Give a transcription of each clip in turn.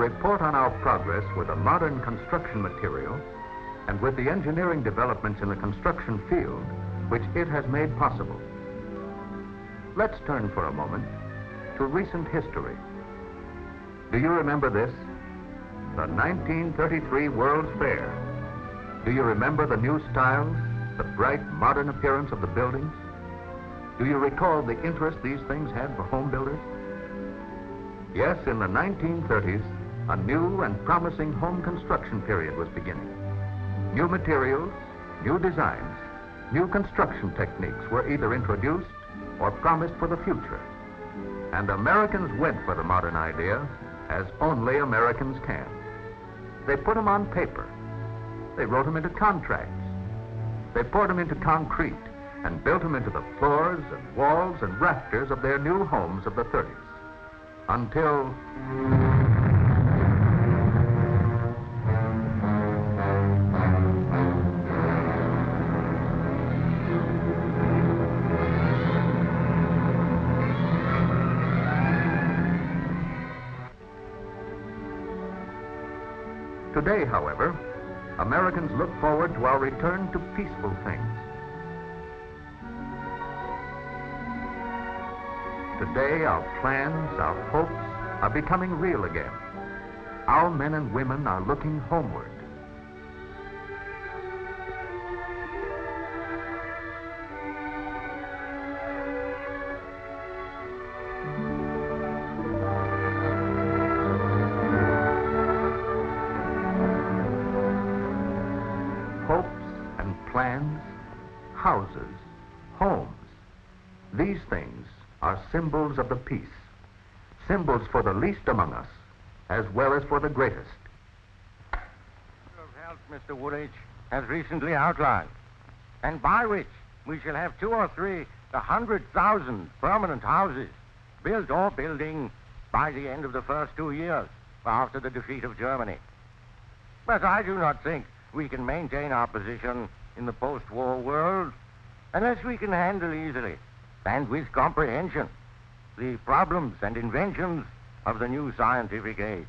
report on our progress with a modern construction material and with the engineering developments in the construction field which it has made possible. Let's turn for a moment to recent history. Do you remember this? The 1933 World's Fair. Do you remember the new styles, the bright modern appearance of the buildings? Do you recall the interest these things had for home builders? Yes, in the 1930s, a new and promising home construction period was beginning. New materials, new designs, new construction techniques were either introduced or promised for the future. And Americans went for the modern idea as only Americans can. They put them on paper. They wrote them into contracts. They poured them into concrete and built them into the floors and walls and rafters of their new homes of the 30s. Until... Today, however, Americans look forward to our return to peaceful things. Today, our plans, our hopes are becoming real again. Our men and women are looking homeward. Hopes and plans, houses, homes, these things are symbols of the peace, symbols for the least among us, as well as for the greatest. Of Health, Mr. Woolwich, has recently outlined, and by which we shall have 2 or 3 100,000 permanent houses built or building by the end of the first 2 years after the defeat of Germany. But I do not think we can maintain our position in the post-war world unless we can handle easily and with comprehension the problems and inventions of the new scientific age.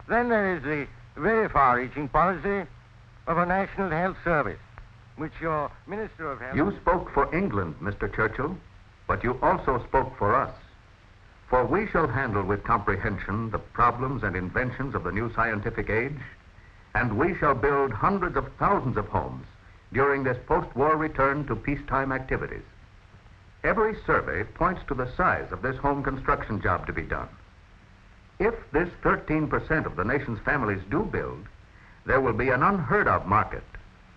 Then there is the very far-reaching policy of a national health service, which your Minister of Health... You spoke for England, Mr. Churchill, but you also spoke for us. For we shall handle with comprehension the problems and inventions of the new scientific age, and we shall build hundreds of thousands of homes during this post-war return to peacetime activities. Every survey points to the size of this home construction job to be done. If this 13% of the nation's families do build, there will be an unheard-of market,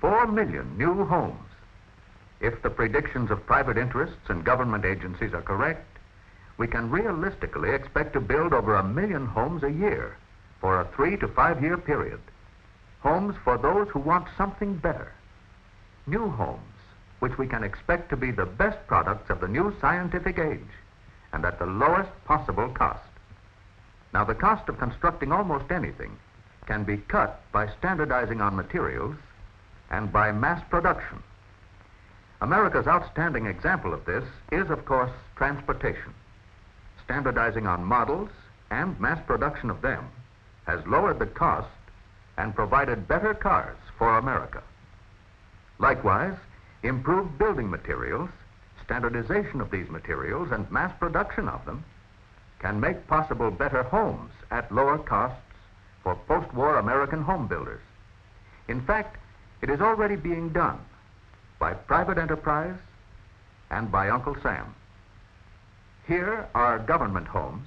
4 million new homes. If the predictions of private interests and government agencies are correct, we can realistically expect to build over 1 million homes a year for a 3 to 5 year period. Homes for those who want something better. New homes, which we can expect to be the best products of the new scientific age and at the lowest possible cost. Now, the cost of constructing almost anything can be cut by standardizing on materials and by mass production. America's outstanding example of this is, of course, transportation. Standardizing on models and mass production of them has lowered the cost and provided better cars for America. Likewise, improved building materials, standardization of these materials, and mass production of them can make possible better homes at lower costs for post-war American home builders. In fact, it is already being done by private enterprise and by Uncle Sam. Here are government homes,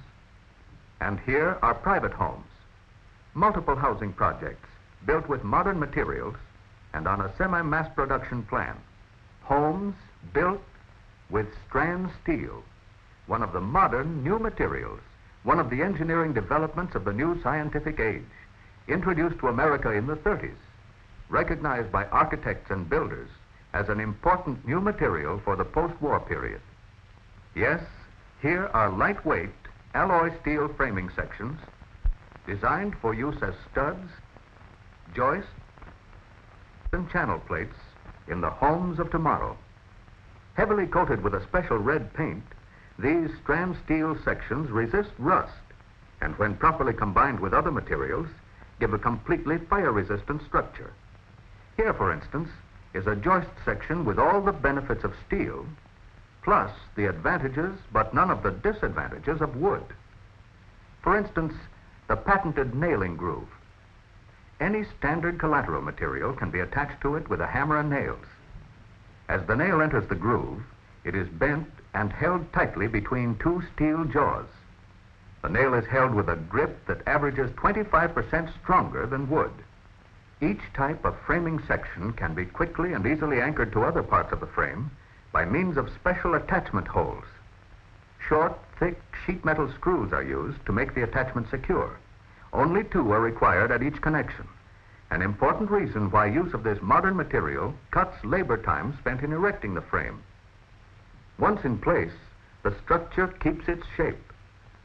and here are private homes. Multiple housing projects built with modern materials and on a semi-mass production plan. Homes built with Stran-Steel, one of the modern new materials, one of the engineering developments of the new scientific age, introduced to America in the 30s, recognized by architects and builders as an important new material for the post-war period. Yes, here are lightweight alloy steel framing sections designed for use as studs, joists, and channel plates in the homes of tomorrow. Heavily coated with a special red paint, these Stran-Steel sections resist rust and when properly combined with other materials, give a completely fire-resistant structure. Here, for instance, is a joist section with all the benefits of steel, plus the advantages but none of the disadvantages of wood. For instance, the patented nailing groove. Any standard collateral material can be attached to it with a hammer and nails. As the nail enters the groove, it is bent and held tightly between two steel jaws. The nail is held with a grip that averages 25% stronger than wood. Each type of framing section can be quickly and easily anchored to other parts of the frame by means of special attachment holes. Short, thick sheet metal screws are used to make the attachment secure. Only 2 are required at each connection, an important reason why use of this modern material cuts labor time spent in erecting the frame. Once in place, the structure keeps its shape.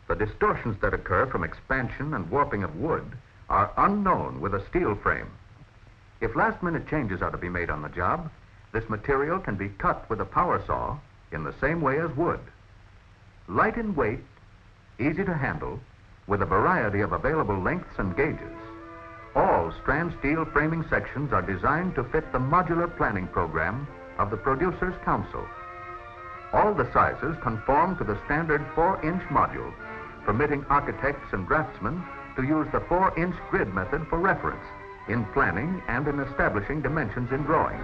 The distortions that occur from expansion and warping of wood are unknown with a steel frame. If last-minute changes are to be made on the job, this material can be cut with a power saw in the same way as wood. Light in weight, easy to handle, with a variety of available lengths and gauges, all Stran-Steel framing sections are designed to fit the modular planning program of the Producers' Council. All the sizes conform to the standard 4-inch module, permitting architects and draftsmen to use the 4-inch grid method for reference in planning and in establishing dimensions in drawings.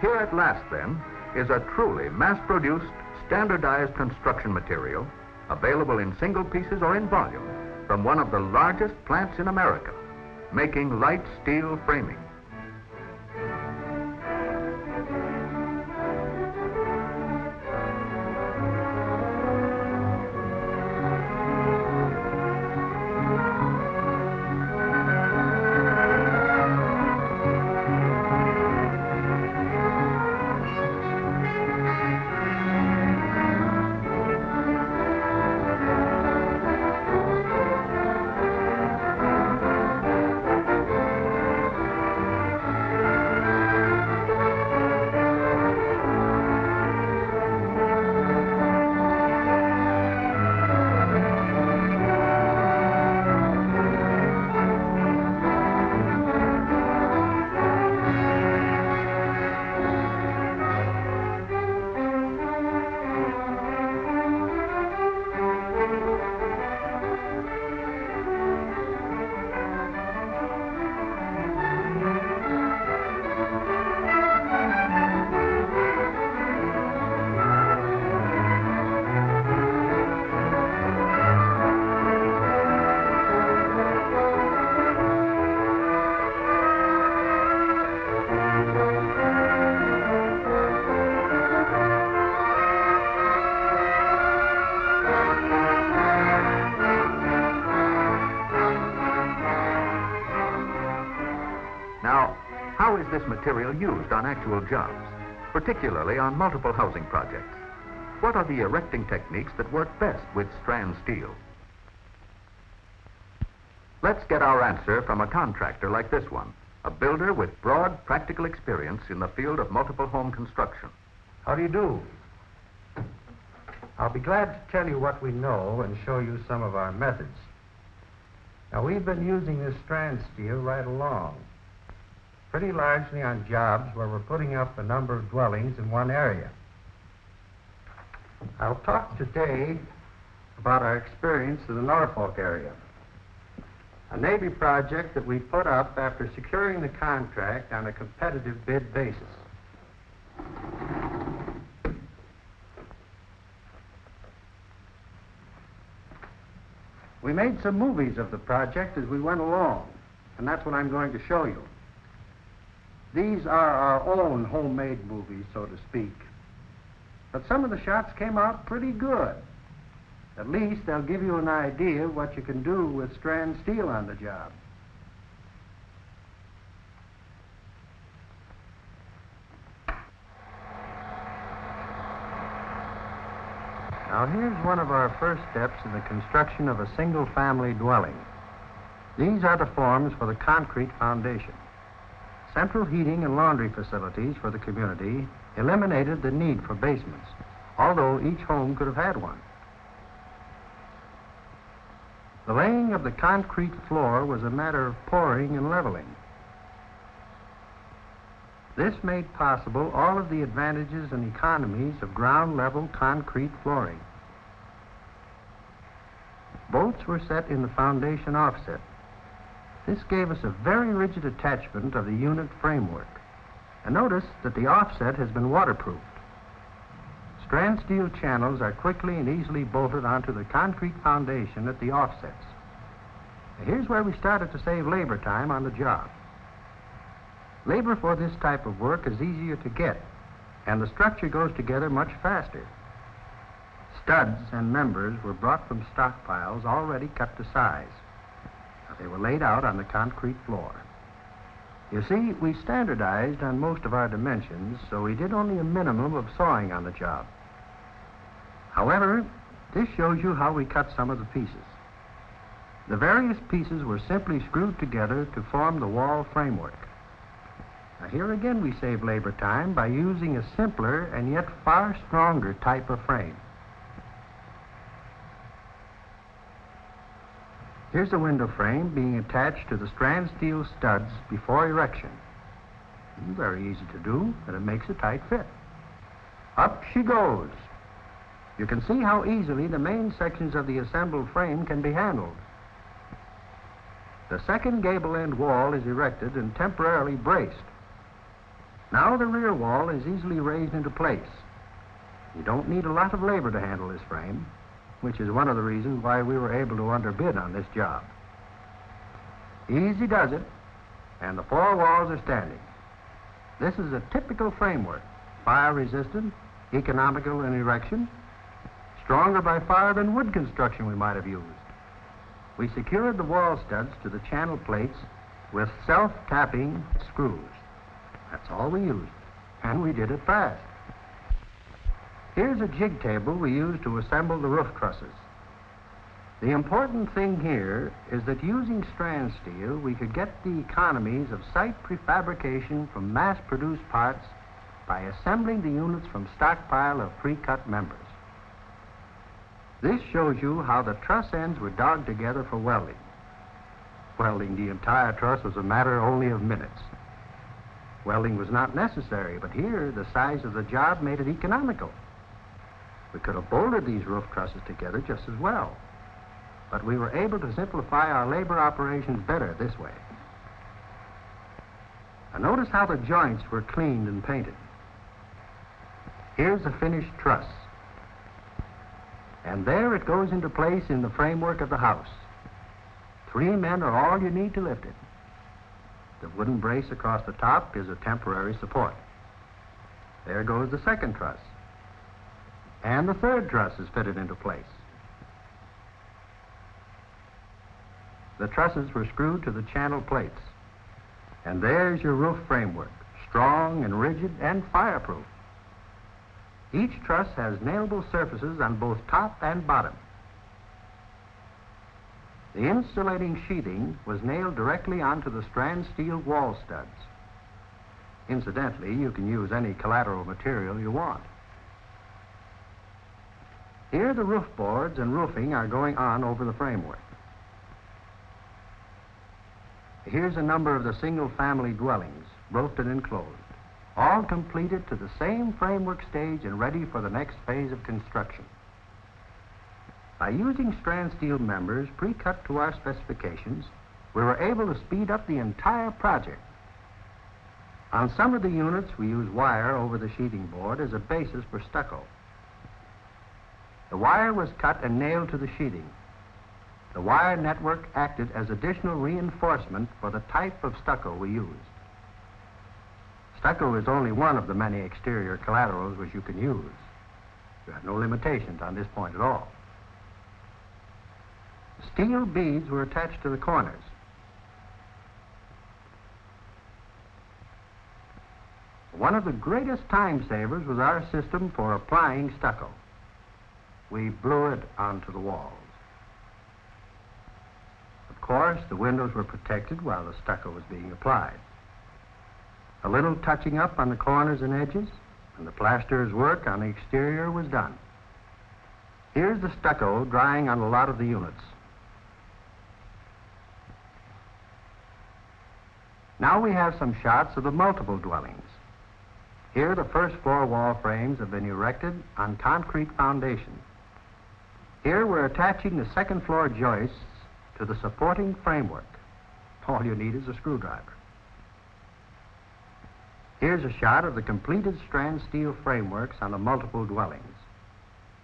Here at last, then, is a truly mass-produced, standardized construction material available in single pieces or in volume from one of the largest plants in America, making light steel framing. Now, how is this material used on actual jobs, particularly on multiple housing projects? What are the erecting techniques that work best with Stran-Steel? Let's get our answer from a contractor like this one, a builder with broad practical experience in the field of multiple home construction. How do you do? I'll be glad to tell you what we know and show you some of our methods. Now, we've been using this Stran-Steel right along, pretty largely on jobs where we're putting up a number of dwellings in one area. I'll talk today about our experience in the Norfolk area, a Navy project that we put up after securing the contract on a competitive bid basis. We made some movies of the project as we went along, and that's what I'm going to show you. These are our own homemade movies, so to speak. But some of the shots came out pretty good. At least they'll give you an idea of what you can do with Stran-Steel on the job. Now, here's one of our first steps in the construction of a single-family dwelling. These are the forms for the concrete foundation. Central heating and laundry facilities for the community eliminated the need for basements, although each home could have had one. The laying of the concrete floor was a matter of pouring and leveling. This made possible all of the advantages and economies of ground-level concrete flooring. Bolts were set in the foundation offset. This gave us a very rigid attachment of the unit framework. And notice that the offset has been waterproofed. Stran-Steel channels are quickly and easily bolted onto the concrete foundation at the offsets. Now, here's where we started to save labor time on the job. Labor for this type of work is easier to get, and the structure goes together much faster. Studs and members were brought from stockpiles already cut to size. Now, they were laid out on the concrete floor. You see, we standardized on most of our dimensions, so we did only a minimum of sawing on the job. However, this shows you how we cut some of the pieces. The various pieces were simply screwed together to form the wall framework. Now, here again we save labor time by using a simpler and yet far stronger type of frame. Here's a window frame being attached to the Stran-Steel studs before erection. Very easy to do, and it makes a tight fit. Up she goes. You can see how easily the main sections of the assembled frame can be handled. The second gable end wall is erected and temporarily braced. Now the rear wall is easily raised into place. You don't need a lot of labor to handle this frame, which is one of the reasons why we were able to underbid on this job. Easy does it, and the four walls are standing. This is a typical framework, fire-resistant, economical in erection, stronger by far than wood construction we might have used. We secured the wall studs to the channel plates with self-tapping screws. That's all we used, and we did it fast. Here's a jig table we used to assemble the roof trusses. The important thing here is that using Stran-Steel, we could get the economies of site prefabrication from mass-produced parts by assembling the units from stockpile of pre-cut members. This shows you how the truss ends were dogged together for welding. Welding the entire truss was a matter only of minutes. Welding was not necessary, but here the size of the job made it economical. We could have bolted these roof trusses together just as well, but we were able to simplify our labor operations better this way. Now notice how the joints were cleaned and painted. Here's a finished truss. And there it goes into place in the framework of the house. 3 men are all you need to lift it. The wooden brace across the top is a temporary support. There goes the second truss. And the third truss is fitted into place. The trusses were screwed to the channel plates. And there's your roof framework, strong and rigid and fireproof. Each truss has nailable surfaces on both top and bottom. The insulating sheathing was nailed directly onto the Stran-Steel wall studs. Incidentally, you can use any collateral material you want. Here the roof boards and roofing are going on over the framework. Here's a number of the single-family dwellings, roofed and enclosed, all completed to the same framework stage and ready for the next phase of construction. By using Stran-Steel members pre-cut to our specifications, we were able to speed up the entire project. On some of the units, we used wire over the sheathing board as a basis for stucco. The wire was cut and nailed to the sheathing. The wire network acted as additional reinforcement for the type of stucco we used. Stucco is only one of the many exterior collaterals which you can use. You have no limitations on this point at all. Steel beads were attached to the corners. One of the greatest time savers was our system for applying stucco. We blew it onto the walls. Of course, the windows were protected while the stucco was being applied. A little touching up on the corners and edges, and the plasterer's work on the exterior was done. Here's the stucco drying on a lot of the units. Now we have some shots of the multiple dwellings. Here the first floor wall frames have been erected on concrete foundation. Here we're attaching the second floor joists to the supporting framework. All you need is a screwdriver. Here's a shot of the completed Stran-Steel frameworks on the multiple dwellings.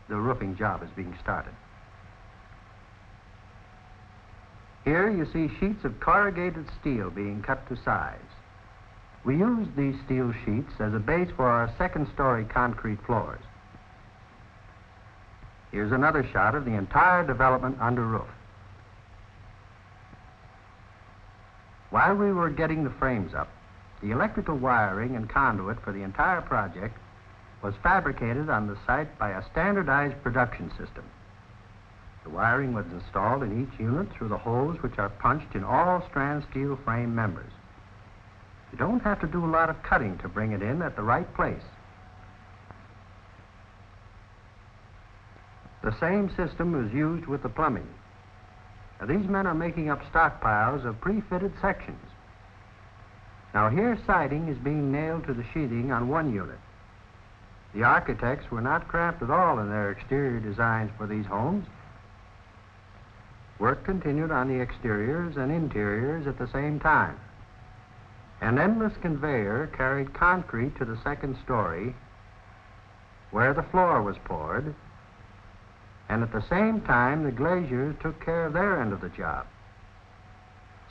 The roofing job is being started. Here you see sheets of corrugated steel being cut to size. We used these steel sheets as a base for our second-story concrete floors. Here's another shot of the entire development under roof. While we were getting the frames up, the electrical wiring and conduit for the entire project was fabricated on the site by a standardized production system. The wiring was installed in each unit through the holes which are punched in all Stran-Steel frame members. You don't have to do a lot of cutting to bring it in at the right place. The same system is used with the plumbing. Now, these men are making up stockpiles of pre-fitted sections. Now here siding is being nailed to the sheathing on one unit. The architects were not cramped at all in their exterior designs for these homes. Work continued on the exteriors and interiors at the same time. An endless conveyor carried concrete to the second story, where the floor was poured, and at the same time the glaziers took care of their end of the job.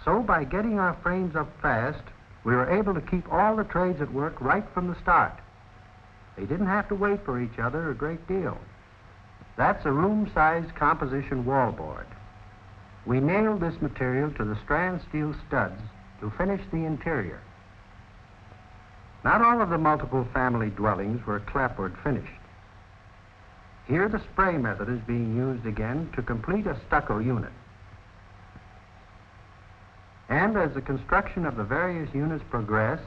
So by getting our frames up fast, we were able to keep all the trades at work right from the start. They didn't have to wait for each other a great deal. That's a room-sized composition wallboard. We nailed this material to the Stran-Steel studs to finish the interior. Not all of the multiple family dwellings were clapboard finished. Here the spray method is being used again to complete a stucco unit. And as the construction of the various units progressed,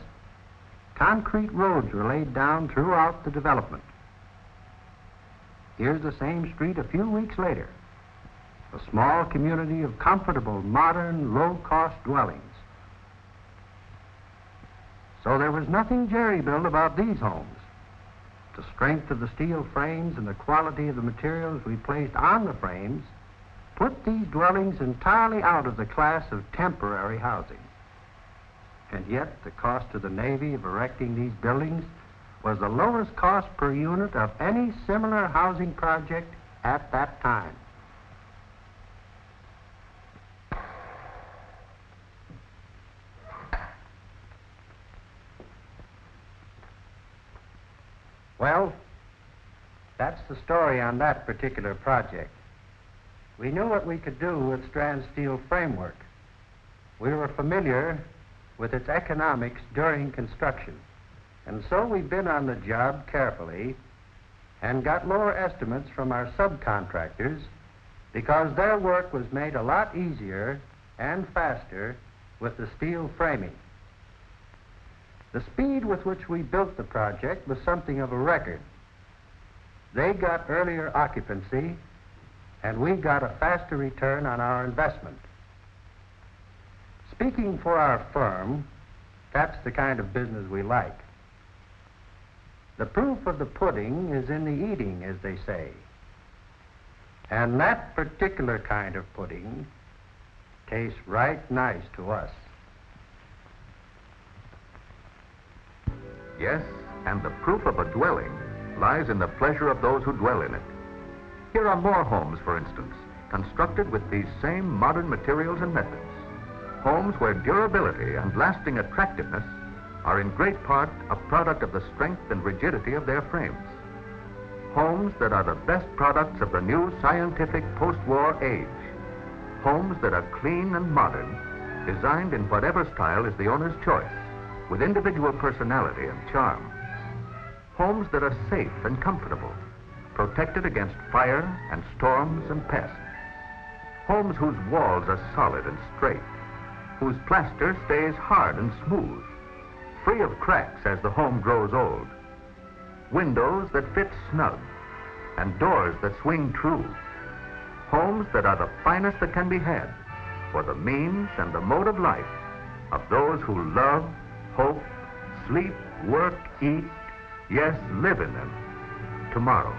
concrete roads were laid down throughout the development. Here's the same street a few weeks later. A small community of comfortable, modern, low-cost dwellings. So there was nothing jerry-built about these homes. The strength of the steel frames and the quality of the materials we placed on the frames put these dwellings entirely out of the class of temporary housing. And yet the cost to the Navy of erecting these buildings was the lowest cost per unit of any similar housing project at that time. Well, that's the story on that particular project. We knew what we could do with Stran-Steel framework. We were familiar with its economics during construction. And so we bid on the job carefully and got lower estimates from our subcontractors because their work was made a lot easier and faster with the steel framing. The speed with which we built the project was something of a record. They got earlier occupancy, and we got a faster return on our investment. Speaking for our firm, that's the kind of business we like. The proof of the pudding is in the eating, as they say. And that particular kind of pudding tastes right nice to us. Yes, and the proof of a dwelling lies in the pleasure of those who dwell in it. Here are more homes, for instance, constructed with these same modern materials and methods. Homes where durability and lasting attractiveness are in great part a product of the strength and rigidity of their frames. Homes that are the best products of the new scientific post-war age. Homes that are clean and modern, designed in whatever style is the owner's choice, with individual personality and charm. Homes that are safe and comfortable, protected against fire and storms and pests. Homes whose walls are solid and straight, whose plaster stays hard and smooth, free of cracks as the home grows old. Windows that fit snug, and doors that swing true. Homes that are the finest that can be had, for the means and the mode of life of those who love, hope, sleep, work, eat, yes, live in them tomorrow.